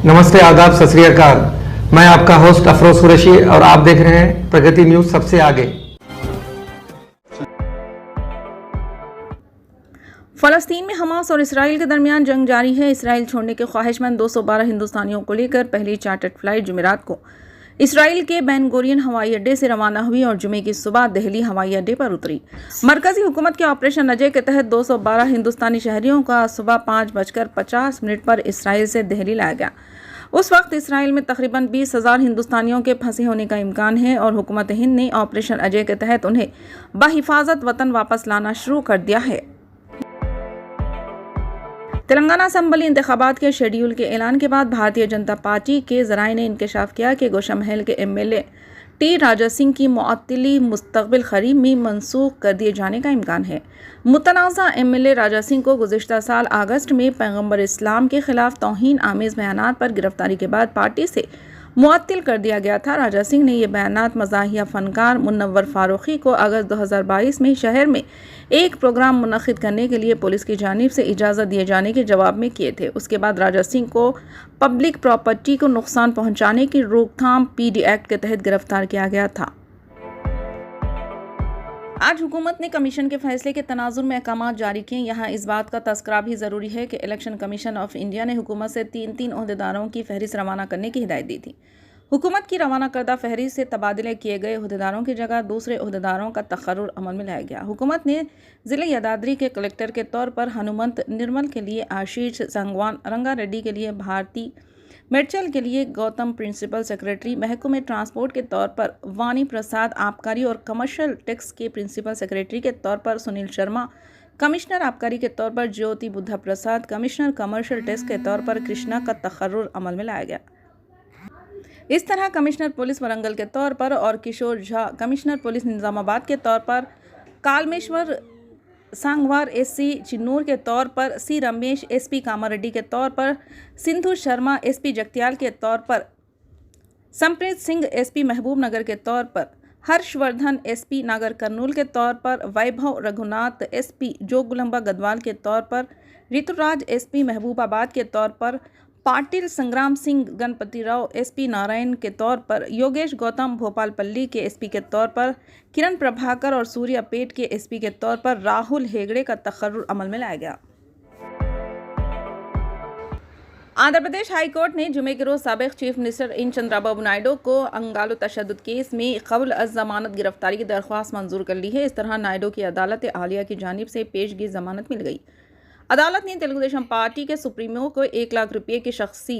नमस्ते, आदाब, सत श्री अकाल। मैं आपका होस्ट अफरोज कुरैशी और आप देख रहे हैं प्रगति न्यूज सबसे आगे। फलस्तीन में हमास और इसराइल के दरमियान जंग जारी है। इसराइल छोड़ने के ख्वाहिशमंद 212 हिंदुस्तानियों को लेकर पहली चार्टर्ड फ्लाइट जुमेरात को इसराइल के बेन गुरियन हवाई अड्डे से रवाना हुई और जुमे की सुबह दिल्ली हवाई अड्डे पर उतरी। मरकजी हुकूमत के ऑपरेशन अजय के तहत 212 हिंदुस्तानी शहरियों का सुबह 5:50 पर इसराइल से दिल्ली लाया गया। उस वक्त इसराइल में तकरीबन 20,000 हिंदुस्तानियों के फंसे होने का इम्कान है और हुकूमत हिंद ने ऑपरेशन अजय के तहत उन्हें बहिफाजत वतन वापस लाना शुरू कर दिया है। तेलंगाना असेंबली इंतखाबात के शेड्यूल के ऐलान के बाद भारतीय जनता पार्टी के ज़राए ने इंकशाफ किया कि गोशामहल के एमएलए टी राजा सिंह की मुअत्तली मुस्तक़बिल क़रीब में मनसूख कर दिए जाने का इम्कान है। मुतनाज़ा एमएलए राजा सिंह को गुज़िश्ता साल अगस्त में पैगम्बर इस्लाम के खिलाफ तौहीन आमेज़ बयानात पर गिरफ्तारी के बाद पार्टी से मुअत्तल कर दिया गया था। राजा सिंह ने ये बयानात मज़ाहिया फ़नकार मुनव्वर फ़ारूक़ी को अगस्त 2022 में शहर में एक प्रोग्राम मुनक़िद करने के लिए पुलिस की जानिब से इजाज़त दिए जाने के जवाब में किए थे। उसके बाद राजा सिंह को पब्लिक प्रॉपर्टी को नुकसान पहुँचाने की रोकथाम पीडी एक्ट के तहत गिरफ्तार किया गया था। आज हुकूमत ने कमीशन के फैसले के तनाजुर में अहकाम जारी किए। यहाँ इस बात का तस्करा भी ज़रूरी है कि इलेक्शन कमीशन ऑफ इंडिया ने हुकूमत से 3 ओहदेदारों की फहरिस्त रवाना करने की हिदायत दी थी। हुकूमत की रवाना करदा फहरिस्त से तबादले किए गए ओहदेदारों की जगह दूसरे ओहदेदारों का तकर्रुर अमल में लाया गया। हुकूमत ने ज़िले यादाद्री के कलेक्टर के तौर पर हनुमंत निर्मल के लिए आशीष संगवान, रंगारेड्डी के लिए भारती, मेडचल के लिए गौतम, प्रिंसिपल सेक्रेटरी महकमे ट्रांसपोर्ट के तौर पर वानी प्रसाद, आबकारी और कमर्शियल टैक्स के प्रिंसिपल सेक्रेटरी के तौर पर सुनील शर्मा, कमिश्नर आबकारी के तौर पर ज्योति बुद्धा प्रसाद, कमिश्नर कमर्शियल टैक्स के तौर पर कृष्णा का तकर्रुर अमल में लाया गया। इस तरह कमिश्नर पुलिस वरंगल के तौर पर और किशोर झा कमिश्नर पुलिस निज़ामाबाद के तौर पर, कालमेश्वर सांगवार एससी चिन्नूर के तौर पर, सी रमेश एसपी कामारेड्डी के तौर पर, सिंधु शर्मा एसपी जगत्याल के तौर पर, संप्रीत सिंह एसपी महबूब नगर के तौर पर, हर्षवर्धन एसपी नागर कर्नूल के तौर पर, वैभव रघुनाथ एसपी जोगुलंबा गदवाल के तौर पर, ऋतुराज एसपी महबूबाबाद के तौर पर, पाटिल संग्राम सिंह गणपति राव एसपी नारायण के तौर पर, योगेश गौतम भोपालपल्ली के एसपी के तौर पर, किरण प्रभाकर और सूर्यापेट के एसपी के तौर पर राहुल हेगड़े का तकर्रुर अमल में लाया गया। आंध्र प्रदेश हाई कोर्ट ने जुमे के रोज साबिक chief minister N Chandrababu Naidu को अंगालो तशद्दुद केस में क़ब्ल अज़ ज़मानत गिरफ्तारी की दरख्वास्त मंजूर कर ली है। इस तरह नायडू की अदालत आलिया की जानिब से पेशगी ज़मानत मिल गई। अदालत ने तेलुगु देशम पार्टी के सुप्रीमो को 1 लाख रुपये की शख्सी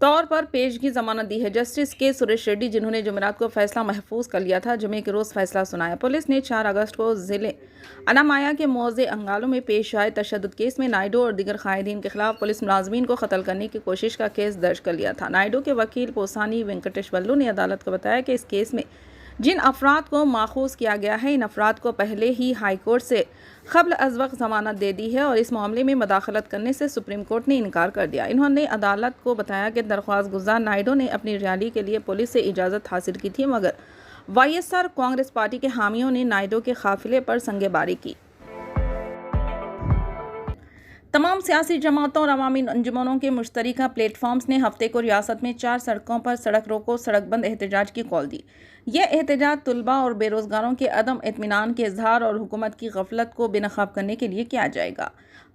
तौर पर पेशगी जमानत दी है। जस्टिस के सुरेश रेड्डी, जिन्होंने जुमेरात को फैसला महफूज कर लिया था, जुमे के रोज़ फैसला सुनाया। पुलिस ने 4 अगस्त को ज़िले अनामाया के मौज़े अंगालो में पेश आए तशद्दुद केस में नायडू और दीगर कायदीन के खिलाफ पुलिस मुलाजमीन को कत्ल करने की कोशिश का केस दर्ज कर लिया था। नायडू के वकील पोसानी वेंकटेश्वरलू ने अदालत को बताया कि इस केस में जिन अफराद को माखूज किया गया है, इन अफराद को पहले ही हाई कोर्ट से क़ब्ल अज़ वक्त ज़मानत दे दी है और इस मामले में मदाखलत करने से सुप्रीम कोर्ट ने इनकार कर दिया। इन्होंने अदालत को बताया कि दरख्वास्त गुजार नायडू ने अपनी रैली के लिए पुलिस से इजाज़त हासिल की थी, मगर वाईएसआर कांग्रेस पार्टी के हामियों ने नायडू के काफिले पर संगेबारी की। तमाम सियासी जमातों और अवामी अंजुमनों के मुश्तरका प्लेटफॉर्म्स ने हफ्ते को रियासत में 4 सड़कों पर सड़क रोको सड़क बंद एहतजाज की कॉल दी। यह एहतजाज तलबा और बेरोजगारों के अदम इत्मीनान के इजहार और हुकूमत की गफलत को बेनकाब करने के लिए किया जाएगा।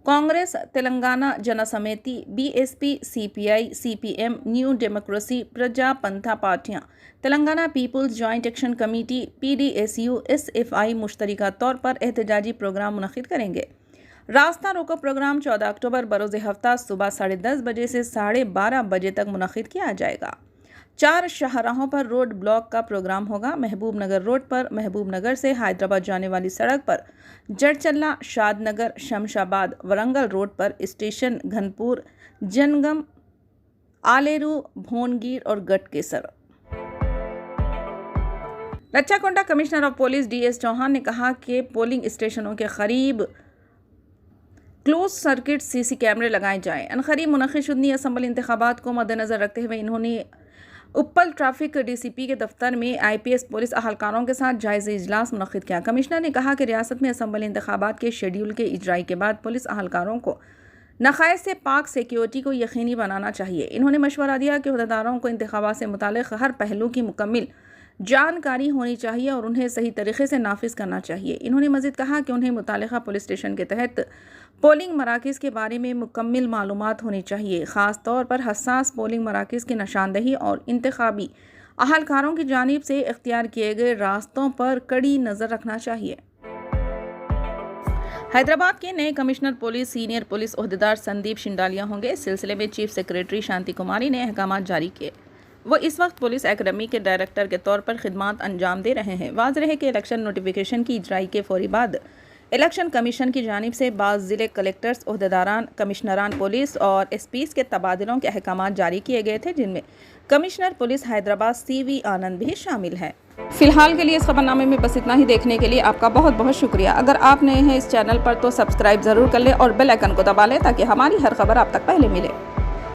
Congress, Telangana Jan Samiti, BSP, CPI, CPM, New Democracy, Praja Pantha पार्टियां, Telangana People's Joint Action Committee, PDSU, SFI मुश्तरका तौर पर एहतजाजी प्रोग्राम मुनक्किद करेंगे। रास्ता रोको प्रोग्राम 14 अक्टूबर बरोज़ हफ्ता सुबह 10:30 बजे से 12:30 बजे तक मुनक्किद किया जाएगा। 4 शाहराहों पर रोड ब्लॉक का प्रोग्राम होगा। महबूब नगर रोड पर महबूब नगर से हैदराबाद जाने वाली सड़क पर जड़चल्ला, शादनगर, शमशाबाद, वरंगल रोड पर स्टेशन घनपुर, जनगम, आलेरू, भोनगीर और Ghatkesar. Rachakonda commissioner of police DS Chauhan ने कहा कि पोलिंग स्टेशनों के करीब क्लोज सर्किट सीसी कैमरे लगाए जाएं। अनकरीब मुनक़िद शुदनी असम्बली इंतखाबात को मद्देनज़र रखते हुए इन्होंने उप्पल ट्रैफिक डीसीपी के दफ्तर में आईपीएस पुलिस अहलकारों के साथ जायज़ा इजलास मुनक़िद किया। कमिश्नर ने कहा कि रियासत में असम्बली इंतखाबात के शेड्यूल के इजराई के बाद पुलिस अहलकारों को नक़ाइश से पाक सिक्योरिटी को यकीनी बनाना चाहिए। इन्होंने मशवरा दिया कि अहदेदारों को इंतखाबात से मुताल्लिक़ हर पहलू की मुकम्मल जानकारी होनी चाहिए और उन्हें सही तरीके से नाफिज करना चाहिए। इन्होंने मज़ीद कहा कि उन्हें मुताल्लिक़ा पुलिस स्टेशन के तहत पोलिंग मराकज़ के बारे में मुकम्मल मालूमात होनी चाहिए। ख़ास तौर पर हसास पोलिंग मराकज़ की निशानदही और इंतखाबी अहलकारों की जानिब से इख्तियार किए गए रास्तों पर कड़ी नज़र रखना चाहिए। हैदराबाद के नए कमिश्नर पुलिस सीनियर पुलिस ओहदेदार संदीप शिंडालिया होंगे। इस सिलसिले में चीफ सेक्रेटरी शांति कुमारी ने अहकाम जारी किए। वो इस वक्त पुलिस एकेडमी के डायरेक्टर के तौर पर खिदमात अंजाम दे रहे हैं। वाज़ेह है कि इलेक्शन नोटिफिकेशन की इजराई के फौरी बाद इलेक्शन कमीशन की जानिब से बाज़ ज़िले कलेक्टर्स, ओहदेदारान, कमिश्नरान पुलिस और एसपीज़ के तबादलों के अहकाम जारी किए गए थे, जिनमें कमिश्नर पुलिस हैदराबाद CV आनंद भी शामिल है। फिलहाल के लिए इस खबरनामे में बस इतना ही। देखने के लिए आपका बहुत बहुत शुक्रिया। अगर आप नए हैं इस चैनल पर तो सब्सक्राइब ज़रूर कर लें और बेल आइकन को दबा लें ताकि हमारी हर खबर आप तक पहले मिले।